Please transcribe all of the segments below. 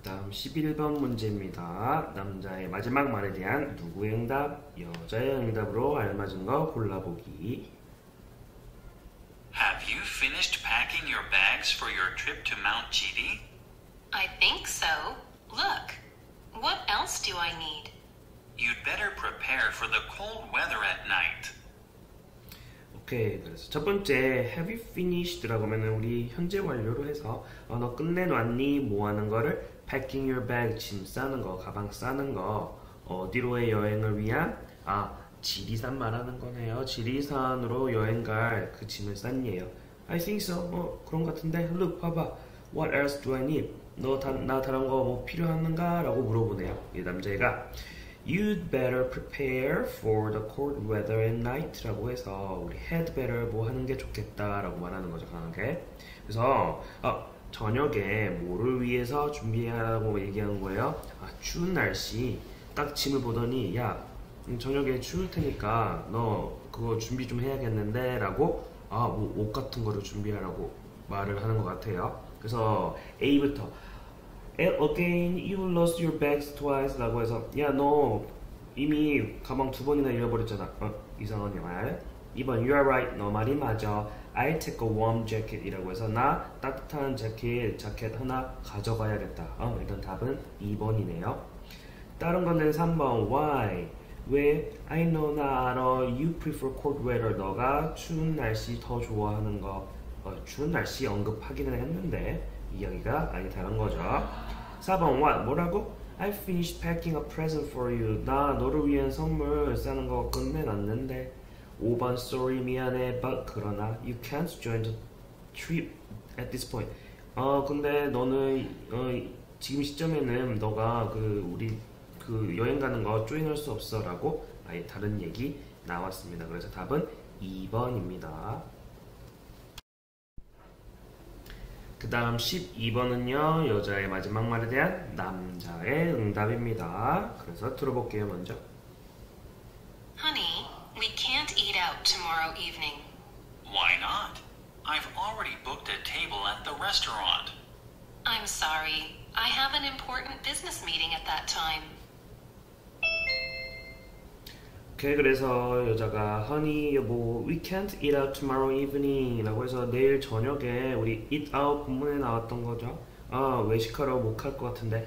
다음 11번 문제입니다. 남자의 마지막 말에 대한 누구의 응답, 여자의 응답으로 알맞은 거 골라보기. Have you finished packing your bags for your trip to Mount Chidi? I think so. Look, what else do I need? You'd better prepare for the cold weather at night. 오케이, 그래서 첫 번째 have you finished라고 하면은 우리 현재 완료로 해서 너 끝내놨니? 뭐 하는 거를 packing your bag, 짐 싸는 거, 가방 싸는 거 어디로의 여행을 위한 지리산 말하는 거네요. 지리산으로 여행 갈 그 짐을 쌌니에요. I think so. 그런 것 같은데. Look, 봐봐. What else do I need? 나 다른 거 뭐 필요한가? 라고 물어보네요. 이 남자애가 You'd better prepare for the cold weather at night 라고 해서 우리 had better 뭐 하는 게 좋겠다 라고 말하는 거죠, 강하게. 그래서 저녁에 뭐를 위해서 준비하라고 얘기하는 거예요. 추운 날씨. 딱 짐을 보더니 야, 저녁에 추울 테니까 너 그거 준비 좀 해야겠는데 라고 뭐 옷 같은 거를 준비하라고 말을 하는 것 같아요. 그래서 A부터 Again, you lost your bags twice 라고 해서 야, 너 이미 가방 2번이나 잃어버렸잖아. 이상한 말. 2번, you are right. 너 말이 맞아. I'll take a warm jacket 이라고 해서 나 따뜻한 자켓 하나 가져가야겠다. 일단 답은 2번이네요. 다른 거는 3번, why? 왜? I know 나 알아. You prefer cold weather. 너가 추운 날씨 더 좋아하는 거. 추운 날씨 언급하기는 했는데 이야기가 아니 다른 거죠. 4번 what? 뭐라고? I finished packing a present for you. 나 너를 위한 선물 싸는 거 끝내놨는데. 5번 sorry 미안해 but 그러나 you can't join the trip at this point. 근데 너는 지금 시점에는 너가 우리 여행 가는 거 조인할 수 없어 라고 아예 다른 얘기 나왔습니다. 그래서 답은 2번입니다. 그 다음 12번은요, 여자의 마지막 말에 대한 남자의 응답입니다. 그래서 들어볼게요, 먼저. Honey, we can't eat out tomorrow evening. Why not? I've already booked a table at the restaurant. I'm sorry. I have an important business meeting at that time. 오케이, 그래서 여자가 honey 여보 we can't eat out tomorrow evening 라고 해서 내일 저녁에 우리 eat out 본문에 나왔던 거죠. 외식하러 못 갈 것 같은데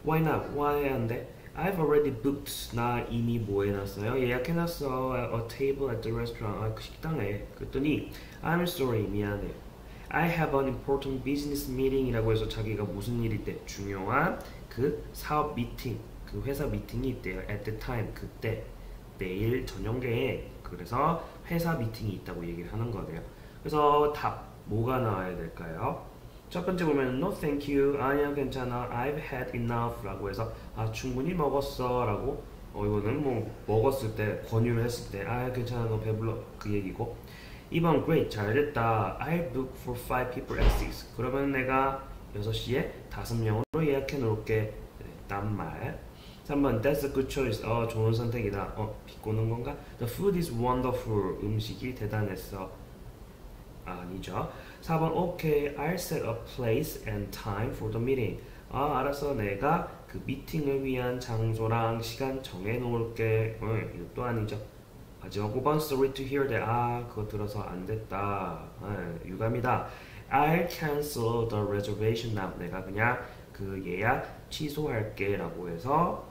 why not? why 안 돼? I've already booked. 나 이미 뭐 해놨어요? 예약해놨어. A table at the restaurant. 그 식당에. 그랬더니 I'm sorry 미안해. I have an important business meeting 이라고 해서 자기가 무슨 일이 있대? 중요한 그 사업 미팅, 그 회사 미팅이 있대요. At the time, 그때. 내일 저녁에 그래서 회사 미팅이 있다고 얘기를 하는 거네요. 그래서 답 뭐가 나와야 될까요? 첫 번째 보면 No thank you. 아니야 괜찮아. I've had enough 라고 해서 충분히 먹었어 라고 이거는 뭐 먹었을 때 권유를 했을 때 괜찮아 너 배불러 그 얘기고 2번 Great 잘됐다. I'll book for 5 people at 6. 그러면 내가 6시에 5명으로 예약해 놓을게 란 말. 3번 That's a good choice. 좋은 선택이다. 비꼬는 건가? The food is wonderful. 음식이 대단했어. 아니죠. 4번 Okay, I'll set a place and time for the meeting. 알았어. 내가 그 미팅을 위한 장소랑 시간 정해놓을게. 이것도 아니죠. 마지막 5번 Sorry to hear that. 그거 들어서 안 됐다. 유감이다. I'll cancel the reservation now. 내가 그냥 그 예약 취소할게 라고 해서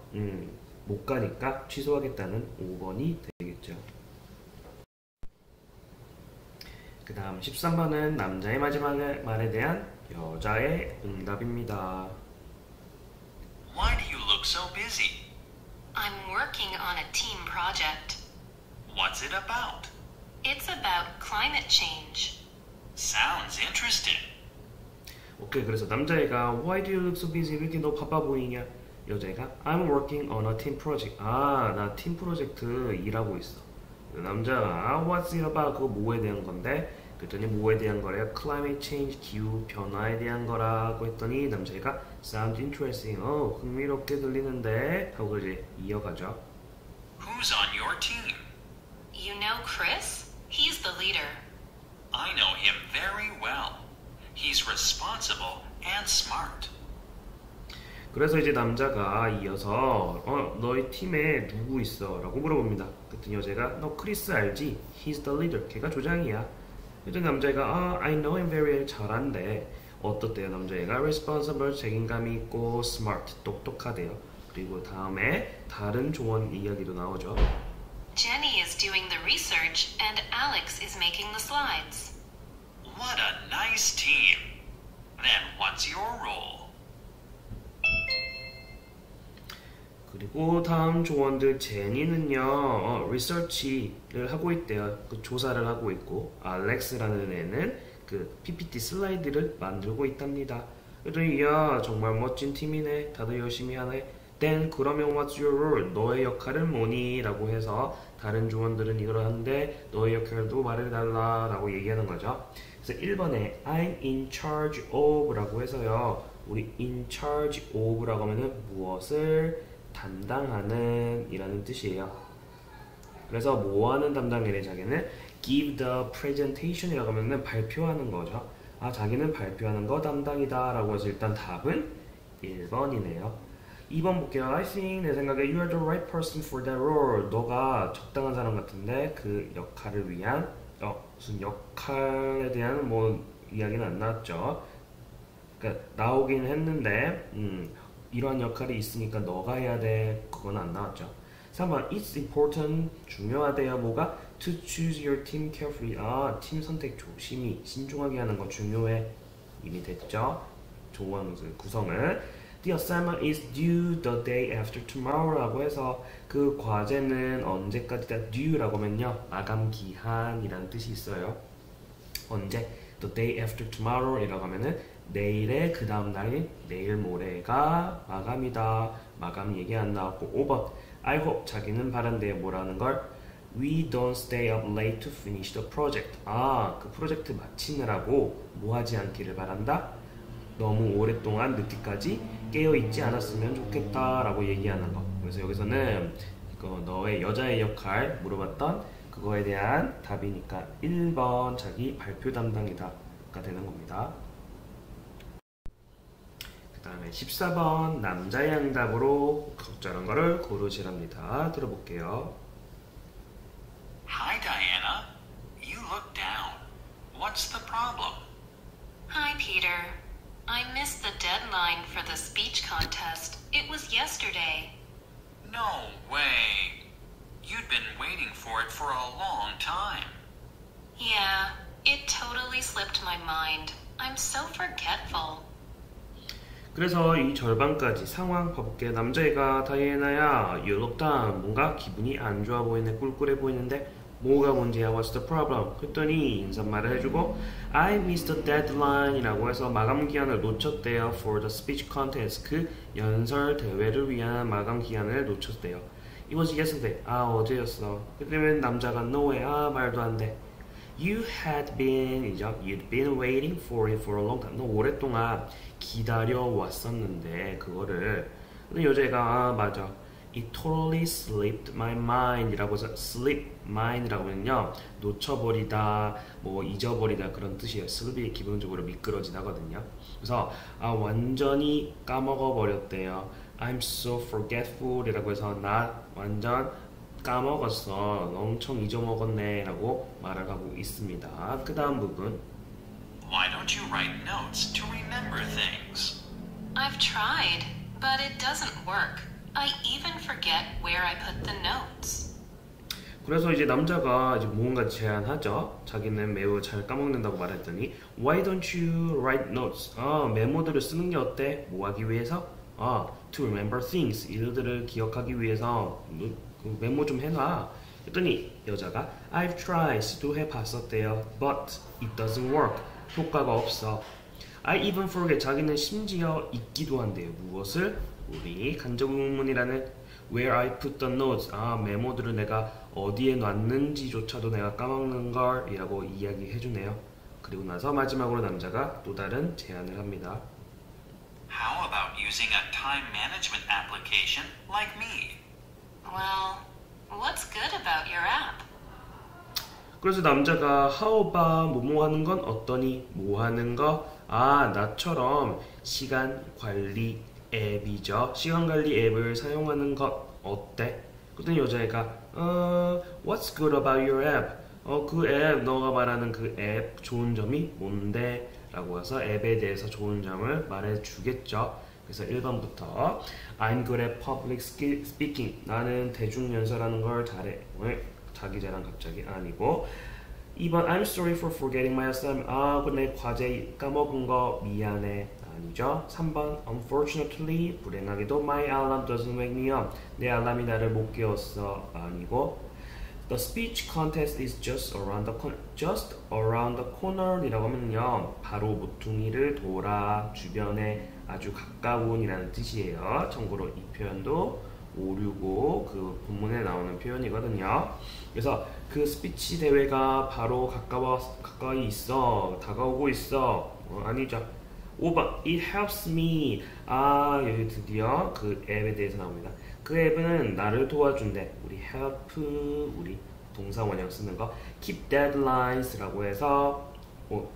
못 가니까 취소하겠다는 5번이 되겠죠. 그 다음 13번은 남자의 마지막 말에 대한 여자의 응답입니다. Why do you look so busy? I'm working on a team project. What's it about? It's about climate change. Sounds interesting. 오케이, 그래서 남자애가 Why do you look so busy? 왜 이렇게 너 바빠 보이냐? 여자애가 I'm working on a team project. 나 팀 프로젝트 일하고 있어. 남자가 What's it about? 그거 뭐에 대한 건데? 그랬더니 뭐에 대한 거래요? Climate change, 기후 변화에 대한 거라고 했더니 남자애가 Sounds interesting. 흥미롭게 들리는데 하고 이제 이어가죠. Who's on your team? You know Chris? He's the leader. I know him very well. He's responsible and smart. 그래서 이제 남자가 이어서 너희 팀에 누구 있어? 라고 물어봅니다. 그랬더니 여자가 너 크리스 알지? He's the leader. 걔가 조장이야. 그랬더니 남자가 I know him very well. 잘한대. 어떻대요? 남자애가 responsible, 책임감이 있고 smart, 똑똑하대요. 그리고 다음에 다른 조언 이야기도 나오죠. Jenny is doing the research and Alex is making the slides. What a nice team. Then what's your role? 그리고 다음 조언들 제니는요 리서치를 하고 있대요. 그 조사를 하고 있고 알렉스라는 애는 그 PPT 슬라이드를 만들고 있답니다. 그랬더니 야 정말 멋진 팀이네. 다들 열심히 하네. Then 그러면 what's your role? 너의 역할은 뭐니? 라고 해서 다른 조언들은 이러한데 너의 역할도 말해달라 라고 얘기하는 거죠. 그래서 1번에 I'm in charge of 라고 해서요 우리 in charge of 라고 하면은 무엇을 담당하는 이라는 뜻이에요. 그래서 뭐하는 담당이래 자기는 give the presentation 이라고 하면은 발표하는 거죠. 아 자기는 발표하는 거 담당이다 라고 해서 일단 답은 1번이네요. 2번 볼게요. I think 내 생각에 you are the right person for that role. 너가 적당한 사람 같은데 그 역할을 위한 무슨 역할에 대한 뭐 이야기는 안 나왔죠. 그러니까 나오긴 했는데 이러한 역할이 있으니까 너가 해야 돼. 그건 안 나왔죠. 3번 It's important. 중요하대요. 뭐가? To choose your team carefully. 아, 팀 선택 조심히 신중하게 하는 거 중요해. 이미 됐죠? 조언 구성을 The assignment is due the day after tomorrow 라고 해서 그 과제는 언제까지다 due라고 하면요 마감 기한이라는 뜻이 있어요. 언제? The day after tomorrow 이라고 하면은 내일의 그 다음 날인 내일 모레가 마감이다. 마감 얘기 안 나왔고 5번 I hope 자기는 바란대요. 뭐라는 걸? We don't stay up late to finish the project. 아, 그 프로젝트 마치느라고 뭐 하지 않기를 바란다? 너무 오랫동안 늦게까지 깨어있지 않았으면 좋겠다 라고 얘기하는 거. 그래서 여기서는 이거 너의 여자의 역할 물어봤던 그거에 대한 답이니까 1번 자기 발표 담당이다 가 되는 겁니다. 그 다음에 14번 남자의 응답으로 적절한 거를 고르시랍니다. 들어볼게요. Hi, Diana. You look down. What's the problem? Hi, Peter. I missed the deadline for the speech contest. It was yesterday. No way. You'd been waiting for it for a long time. Yeah, it totally slipped my mind. I'm so forgetful. 그래서 이 절반까지 상황 봐볼게요. 남자애가 다이애나야 you look down. 뭔가 기분이 안 좋아 보이네. 꿀꿀해 보이는데 뭐가 문제야? What's the problem? 그랬더니 인사말을 해주고 I missed the deadline 이라고 해서 마감 기한을 놓쳤대요. For the speech contest. 그 연설 대회를 위한 마감 기한을 놓쳤대요. It was yesterday. 아 어제였어. 그러면 남자가 no way. 아 말도 안 돼. You had been 이죠. You'd been waiting for it for a long time. 너 오랫동안 기다려 왔었는데 그거를. 근데 여자애가 아 맞아. It totally slipped my mind 이라고 해서 slip mind이라고 하면요 놓쳐버리다 뭐 잊어버리다 그런 뜻이에요. slip이 기본적으로 미끄러지다거든요. 그래서 아 완전히 까먹어 버렸대요. I'm so forgetful 이라고 해서 나 완전 까먹었어. 엄청 잊어먹었네 라고 말을 하고 있습니다. 그 다음 부분 Why don't you write notes to remember things? I've tried, but it doesn't work. I even forget where I put the notes. 그래서 이제 남자가 이제 뭔가 제안하죠. 자기는 매우 잘 까먹는다고 말했더니 Why don't you write notes? 메모들을 쓰는 게 어때? 뭐 하기 위해서? To remember things. 일들을 기억하기 위해서 그 메모 좀 해놔. 그랬더니 여자가 I've tried. 시도해봤었대요. But it doesn't work. 효과가 없어. I even forget. 자기는 심지어 잊기도 한대요. 무엇을? 우리 간접 의문문이라는 Where I put the notes. 메모들을 내가 어디에 놨는지조차도 내가 까먹는 걸 이라고 이야기해주네요. 그리고 나서 마지막으로 남자가 또 다른 제안을 합니다. How about using a time management application like me? Well, what's good about your app? 그래서 남자가 How about 뭐뭐 하는 건 어떠니? 뭐 하는 거? 나처럼 시간 관리 앱이죠. 시간관리 앱을 사용하는 것 어때? 그랬더니 여자애가 What's good about your app? 그 앱, 너가 말하는 그 앱 좋은 점이 뭔데? 라고 해서 앱에 대해서 좋은 점을 말해주겠죠. 그래서 1번부터 I'm good at public speaking. 나는 대중연설하는 걸 잘해. 자기 자랑 갑자기 아니고 2번 I'm sorry for forgetting my assignment. 내 과제 까먹은 거 미안해. 아니죠. 3번 Unfortunately, 불행하게도 my alarm doesn't wake me up. 내 알람이 나를 못 깨웠어. 아니고 The speech contest is just around the corner. Just around the corner 이라고 하면요. 바로 모퉁이를 돌아 주변에 아주 가까운이라는 뜻이에요. 참고로 이 표현도 565 그 본문에 나오는 표현이거든요. 그래서 그 스피치 대회가 바로 가까이 있어. 다가오고 있어. 아니죠. 5번 It helps me. 여기 드디어 그 앱에 대해서 나옵니다. 그 앱은 나를 도와준대. 우리 help 우리 동사 원형 쓰는 거 keep deadlines라고 해서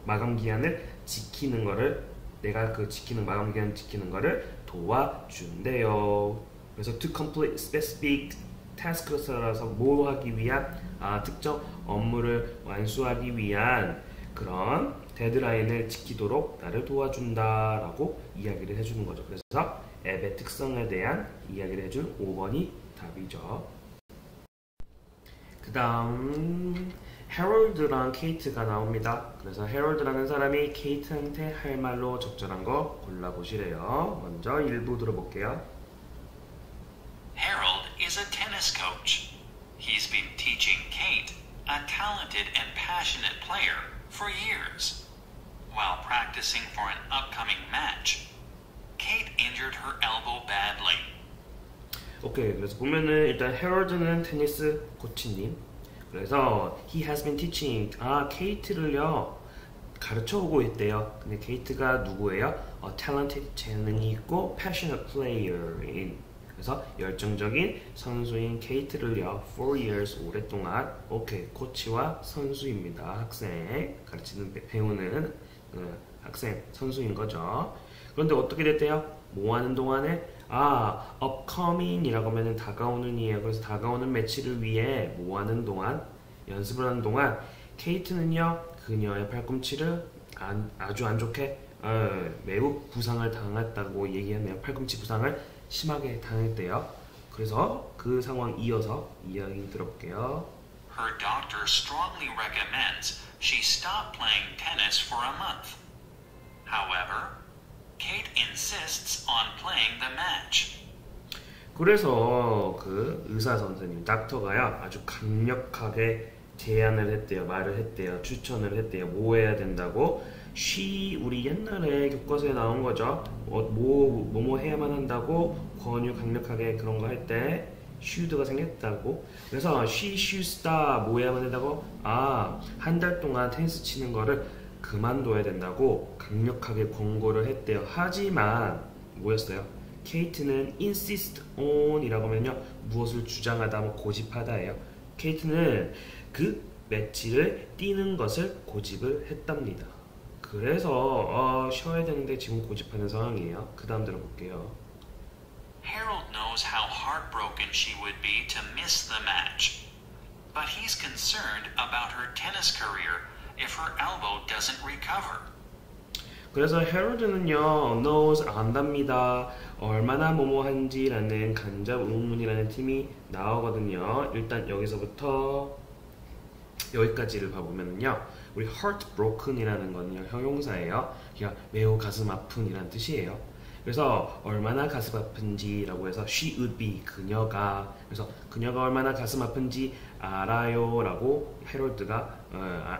마감 기한을 지키는 거를 내가 그 지키는 마감 기한 지키는 거를 도와준대요. 그래서 to complete specific task를 따라서 뭐 하기 위한 특정 업무를 완수하기 위한 그런 데드라인을 지키도록 나를 도와준다라고 이야기를 해주는 거죠. 그래서 앱의 특성에 대한 이야기를 해준 5번이 답이죠. 그 다음 해럴드랑 케이트가 나옵니다. 그래서 해럴드라는 사람이 케이트한테 할 말로 적절한 거 골라보시래요. 먼저 1부 들어볼게요. Harold is a tennis coach. He's been teaching Kate, a talented and passionate player, for years. While practicing for an upcoming match, Kate injured her elbow badly. 오케이, 그래서 보면은 일단 해럴드는 테니스 코치님. 그래서 he has been teaching 케이트를요 가르쳐오고 있대요. 근데 케이트가 누구예요? talented 재능이 있고 passionate player인 그래서 열정적인 선수인 케이트를요 4 years 오랫동안 오케이 코치와 선수입니다. 학생 가르치는 배우는 학생 선수인 거죠. 그런데 어떻게 됐대요? 뭐 하는 동안에 upcoming이라고 하면 다가오는 이에요. 그래서 다가오는 매치를 위해 뭐 하는 동안 연습을 하는 동안 케이트는요 그녀의 팔꿈치를 아주 안 좋게 매우 부상을 당했다고 얘기하네요. 팔꿈치 부상을 심하게 당했대요. 그래서 그 상황 이어서 이야기 들어볼게요. Her doctor strongly recommends she stop playing tennis for a month. However, Kate insists on playing the match. 그래서 그 의사 선생님, 닥터가요 아주 강력하게 제안을 했대요. 말을 했대요. 추천을 했대요. 뭐 해야 된다고? 우리 옛날에 교과서에 나온 거죠. 뭐 해야만 한다고 권유 강력하게 그런 거 할 때 should가 생겼다고. 그래서 she should stop 뭐 해야만 한다고? 한 달 동안 테니스 치는 거를 그만둬야 된다고 강력하게 권고를 했대요. 하지만 뭐였어요? 케이트는 insist on 이라고 하면요 무엇을 주장하다 뭐 고집하다예요. 케이트는 그 매치를 뛰는 것을 고집을 했답니다. 그래서 쉬어야 되는데 지금 고집하는 상황이에요. 그 다음 들어볼게요. Harold knows how heartbroken she would be to miss the match, but he's concerned about her tennis career if her elbow doesn't recover. 그래서 해럴드는요 knows 안답니다. 얼마나 뭐뭐한지라는 간접 의문이라는 팀이 나오거든요. 일단 여기서부터 여기까지를 봐보면요 우리 heartbroken이라는 건요 형용사예요. 그러니까 매우 가슴 아픈이라는 뜻이에요. 그래서 얼마나 가슴 아픈지라고 해서 she would be 그녀가 그래서 그녀가 얼마나 가슴 아픈지 알아요 라고 해럴드가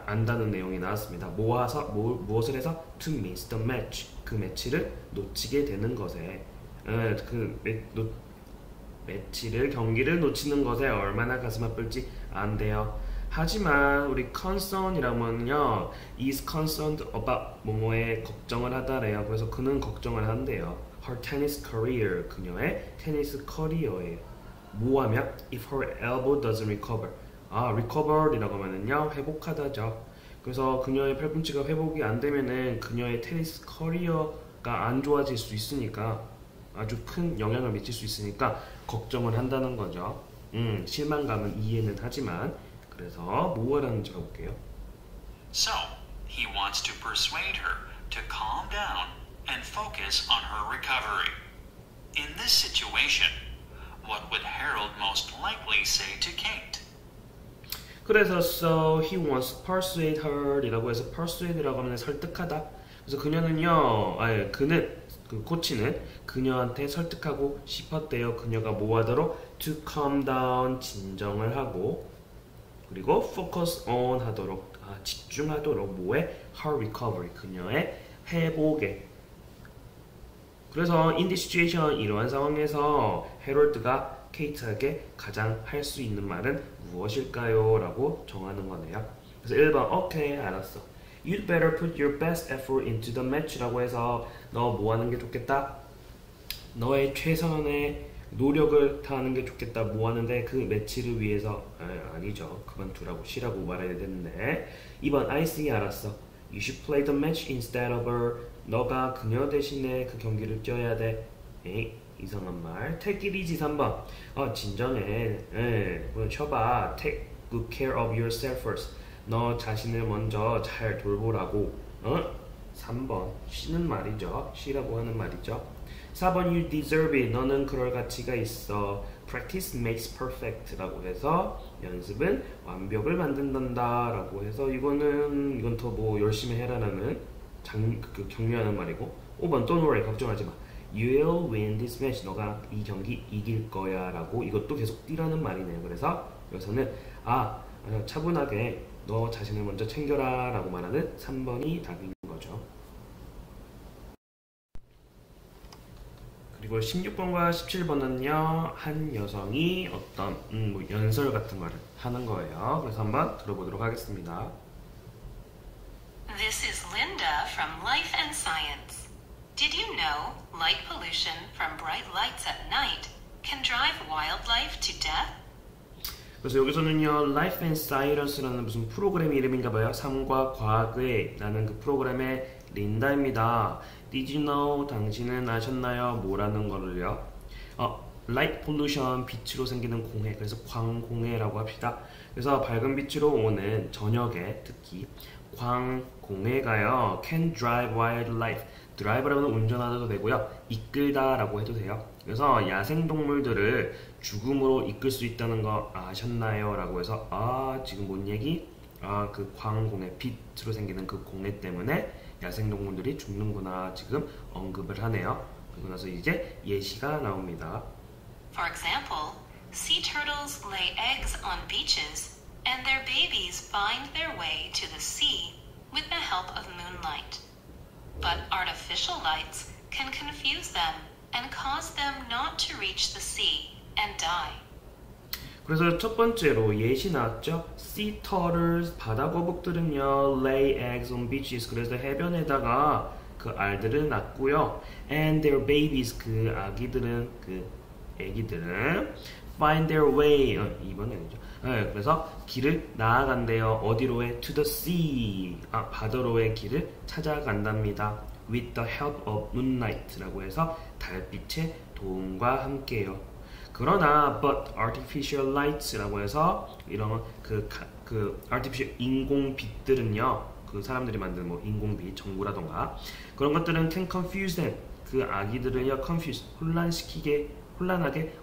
안다는 내용이 나왔습니다. 무엇을 해서 to miss the match 그 매치를 놓치게 되는 것에 경기를 놓치는 것에 얼마나 가슴 아플지 안돼요. 하지만 우리 concern이라면요 is concerned about 뭐뭐에 걱정을 하다래요. 그래서 그는 걱정을 한대요. her tennis career 그녀의 테니스 커리어에 뭐하면 if her elbow doesn't recover recover이라고 하면은요 회복하다죠. 그래서 그녀의 팔꿈치가 회복이 안 되면은 그녀의 테니스 커리어가 안 좋아질 수 있으니까 아주 큰 영향을 미칠 수 있으니까 걱정을 한다는 거죠. 실망감은 이해는 하지만 그래서 뭐라는지 볼게요. So, he wants to persuade her to calm down and focus on her recovery. In this situation, what would Harold most likely say to Kate? 그래서 so he wants to persuade her 이라고 해서 persuade라고 하면 설득하다. 그래서 그는 그 코치는 그녀한테 설득하고 싶었대요. 그녀가 뭐 하도록 to calm down 진정을 하고 그리고 focus on 하도록 집중하도록 뭐에 her recovery 그녀의 회복에. 그래서 in this situation 이러한 상황에서 헤럴드가 케이트에게 가장 할 수 있는 말은 무엇일까요? 라고 정하는 거네요. 그래서 1번 오케이 알았어. You'd better put your best effort into the match라고 해서 너 뭐 하는 게 좋겠다? 너의 최선의 노력을 다하는 게 좋겠다. 뭐 하는데 그 매치를 위해서 아니죠. 그만두라고 쉬라고 말해야 되는데 2번 I see 알았어. You should play the match instead of her. 너가 그녀 대신에 그 경기를 뛰어야 돼. 에이, 이상한 말. Take it easy 3번. 진정해. 쉬어봐. Take good care of yourself first. 너 자신을 먼저 잘 돌보라고. 3번. 쉬는 말이죠. 쉬라고 하는 말이죠. 4번 You deserve it. 너는 그럴 가치가 있어. Practice makes perfect 라고 해서 연습은 완벽을 만든단다 라고 해서 이건 더 뭐 열심히 해라라는 격려하는 말이고 5번 Don't worry 걱정하지 마. You'll win this match. 너가 이 경기 이길 거야 라고 이것도 계속 뛰라는 말이네요. 그래서 여기서는 차분하게 너 자신을 먼저 챙겨라 라고 말하는 3번이 답인 거죠. 그리고 16번과 17번은요 한 여성이 어떤 뭐 연설 같은 거를 하는 거예요. 그래서 한번 들어보도록 하겠습니다. This is Linda from Life and Science. Did you know light pollution from bright lights at night can drive wildlife to death? 그래서 여기서는요 Life and Science라는 무슨 프로그램 이름인가 봐요. 삶과 과학의 라는 그 프로그램의 린다입니다. Did you know? 당신은 아셨나요? 뭐라는 거를요? Light pollution, 빛으로 생기는 공해. 그래서 광공해라고 합시다. 그래서 밝은 빛으로 오는 저녁에 특히 광공해가요 can drive wildlife. 드라이브라면 운전하셔도 되고요. 이끌다라고 해도 돼요. 그래서 야생동물들을 죽음으로 이끌 수 있다는 거 아셨나요? 라고 해서 지금 뭔 얘기? 그 광공해, 빛으로 생기는 그 공해 때문에 야생동물들이 죽는구나 지금 언급을 하네요. 그리고 나서 이제 예시가 나옵니다. For example, sea turtles lay eggs on beaches and their babies find their way to the sea with the help of moonlight. But artificial lights can confuse them and cause them not to reach the sea and die. 그래서 첫 번째로 예시 나왔죠. Sea turtles, 바다 거북들은요 lay eggs on beaches. 그래서 해변에다가 그 알들을 낳고요. And their babies, 그 아기들은 그 애기들은 find their way. 이번에 아니죠. 그래서 길을 나아간대요. 어디로의? To the sea. 바다로의 길을 찾아간답니다. With the help of moonlight라고 해서 달빛의 도움과 함께요. 그러나 but artificial lights라고 해서 이런 그 artificial 인공 빛들은요. 그 사람들이 만든 뭐 인공빛, 전구라던가 그런 것들은 can confuse them. 그 아기들은요 confuse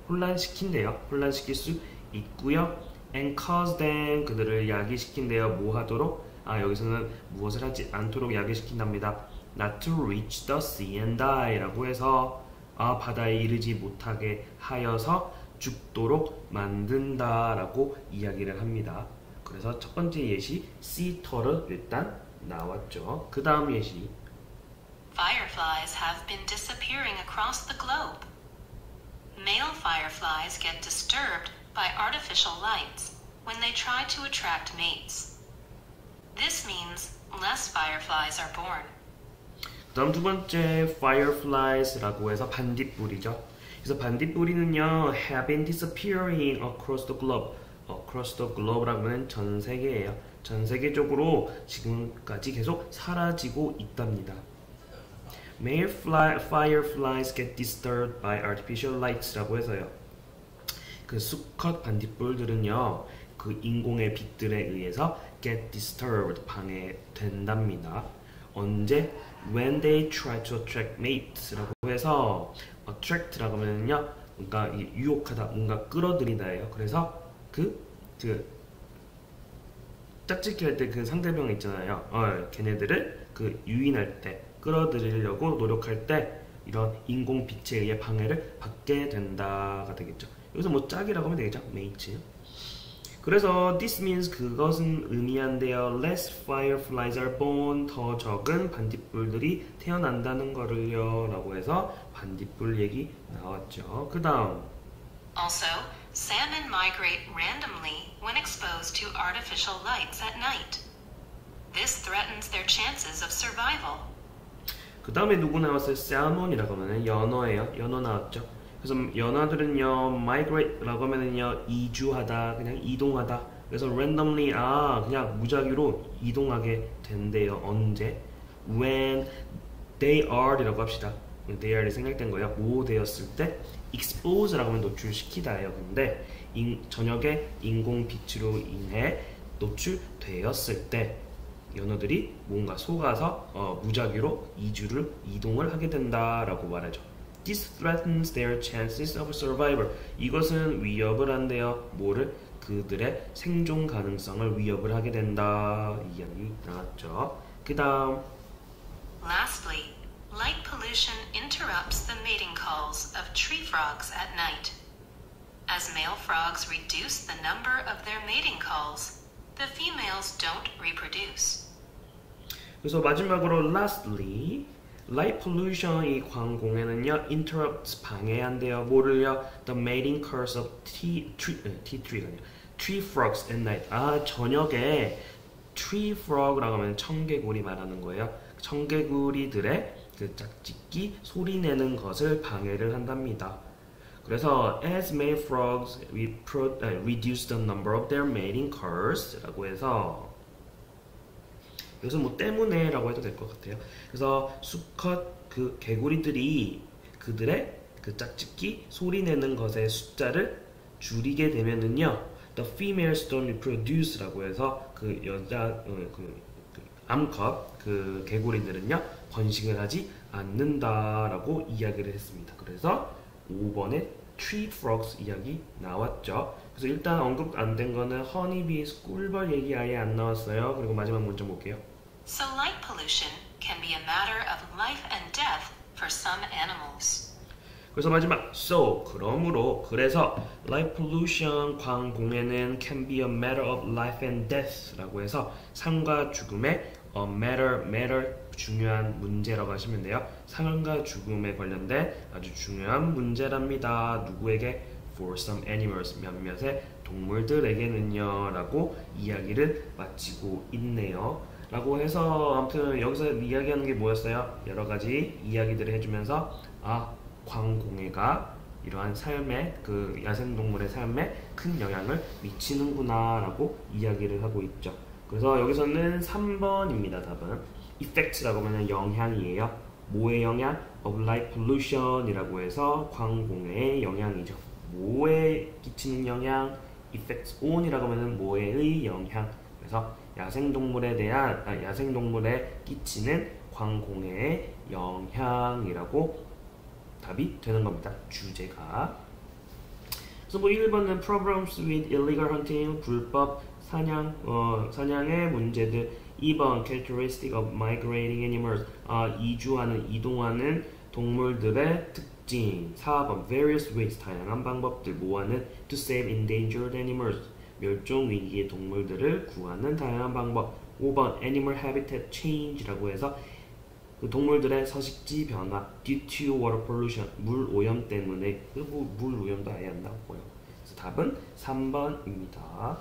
혼란시킨대요. 혼란시킬 수 있고요. And cause them 그들을 야기시킨대요. 뭐 하도록? 여기서는 무엇을 하지 않도록 야기시킨답니다. Not to reach the sea and die 라고 해서 바다에 이르지 못하게 하여서 죽도록 만든다 라고 이야기를 합니다. 그래서 첫 번째 예시 sea turtle 일단 나왔죠. 그 다음 예시 Fireflies have been disappearing across the globe. Male fireflies get disturbed by artificial lights when they try to attract mates. This means less fireflies are born. 다음 두 번째 fireflies라고 해서 반딧불이죠. 그래서 반딧불이는요 have been disappearing across the globe. across the globe라고 하면 전 세계예요. 전 세계적으로 지금까지 계속 사라지고 있답니다. Male fireflies get disturbed by artificial lights라고 해서요. 그 수컷 반딧불들은요, 그 인공의 빛들에 의해서 get disturbed 방해된답니다. 언제? When they try to attract mates라고 해서 attract라고 하면요, 뭔가 유혹하다, 뭔가 끌어들이다예요. 그래서 그 짝짓기 할 때 그 상대방 있잖아요. 걔네들을 그 유인할 때, 끌어들이려고 노력할 때 이런 인공 빛에 의해 방해를 받게 된다가 되겠죠. 여기서 뭐 짝이라고 하면 되겠죠. mate. 그래서 this means 그것은 의미한데요. Less fireflies are born. 더 적은 반딧불들이 태어난다는 거를요. 라고 해서 반딧불 얘기 나왔죠. 그 다음. Also, salmon migrate randomly when exposed to artificial lights at night. This threatens their chances of survival. 그 다음에 누구 나왔어요? salmon이라고 하면 연어예요. 연어 나왔죠. 그래서 연어들은요, migrate라고 하면은요, 이주하다, 그냥 이동하다. 그래서 randomly, 그냥 무작위로 이동하게 된대요. 언제? When they are이라고 합시다. they are이 생략된 거예요. 뭐 되었을 때? expose라고 하면 노출시키다예요. 근데 저녁에 인공 빛으로 인해 노출되었을 때 연어들이 뭔가 속아서 무작위로 이동을 하게 된다라고 말하죠. This threatens their chances of survival. 이것은 위협을 한대요. 뭐를? 그들의 생존 가능성을 위협을 하게 된다. 이 이야기 나왔죠. 그 다음. Lastly, light pollution interrupts the mating calls of tree frogs at night. As male frogs reduce the number of their mating calls, the females don't reproduce. 그래서 마지막으로 lastly, light pollution 이 광공해는요, interrupts 방해한대요. 뭐를요? The mating calls of tree frogs at night. 저녁에 tree frog라고 하면 청개구리 말하는 거예요. 청개구리들의 그 짝짓기 소리 내는 것을 방해를 한답니다. 그래서 as male frogs reduce the number of their mating calls 라고 해서 여기서 뭐 때문에 라고 해도 될 것 같아요. 그래서 수컷 그 개구리들이 그들의 그 짝짓기 소리 내는 것의 숫자를 줄이게 되면은요, the females don't reproduce 라고 해서 그 여자 암컷 그 개구리들은요 번식을 하지 않는다라고 이야기를 했습니다. 그래서 5번에 tree frogs 이야기 나왔죠. 그래서 일단 언급 안 된 거는 honeybees 꿀벌 얘기 아예 안 나왔어요. 그리고 마지막 문장 볼게요. So light pollution can be a matter of life and death for some animals. 그래서 마지막 so 그러므로 그래서 light pollution 광공해는 can be a matter of life and death라고 해서 삶과 죽음의 a matter 중요한 문제라고 하시면 돼요. 삶과 죽음에 관련된 아주 중요한 문제랍니다. 누구에게? For some animals 몇몇의 동물들에게는요 라고 이야기를 마치고 있네요. 라고 해서 아무튼 여기서 이야기하는 게 뭐였어요? 여러 가지 이야기들을 해주면서 광공해가 이러한 삶에 그 야생동물의 삶에 큰 영향을 미치는구나 라고 이야기를 하고 있죠. 그래서 여기서는 3번입니다. 답은 effect라고 하면 영향이에요. 뭐의 영향? of light pollution 이라고 해서 광공해의 영향이죠. 뭐에 끼치는 영향? effects on 이라고 하면 뭐에의 영향. 그래서 야생동물에 끼치는 광공해의 영향이라고 답이 되는 겁니다. 주제가. 그래서 뭐 1번은 problems with illegal hunting, 불법 사냥의 문제들. 2번 characteristic of migrating animals, 이동하는 동물들의 특징. 4번 various ways, 다양한 방법들. 뭐하는? to save endangered animals, 멸종 위기의 동물들을 구하는 다양한 방법. 5번 animal habitat change라고 해서 그 동물들의 서식지 변화 due to water pollution, 물 오염 때문에. 물 오염도 아예 안 나왔고요. 그래서 답은 3번입니다.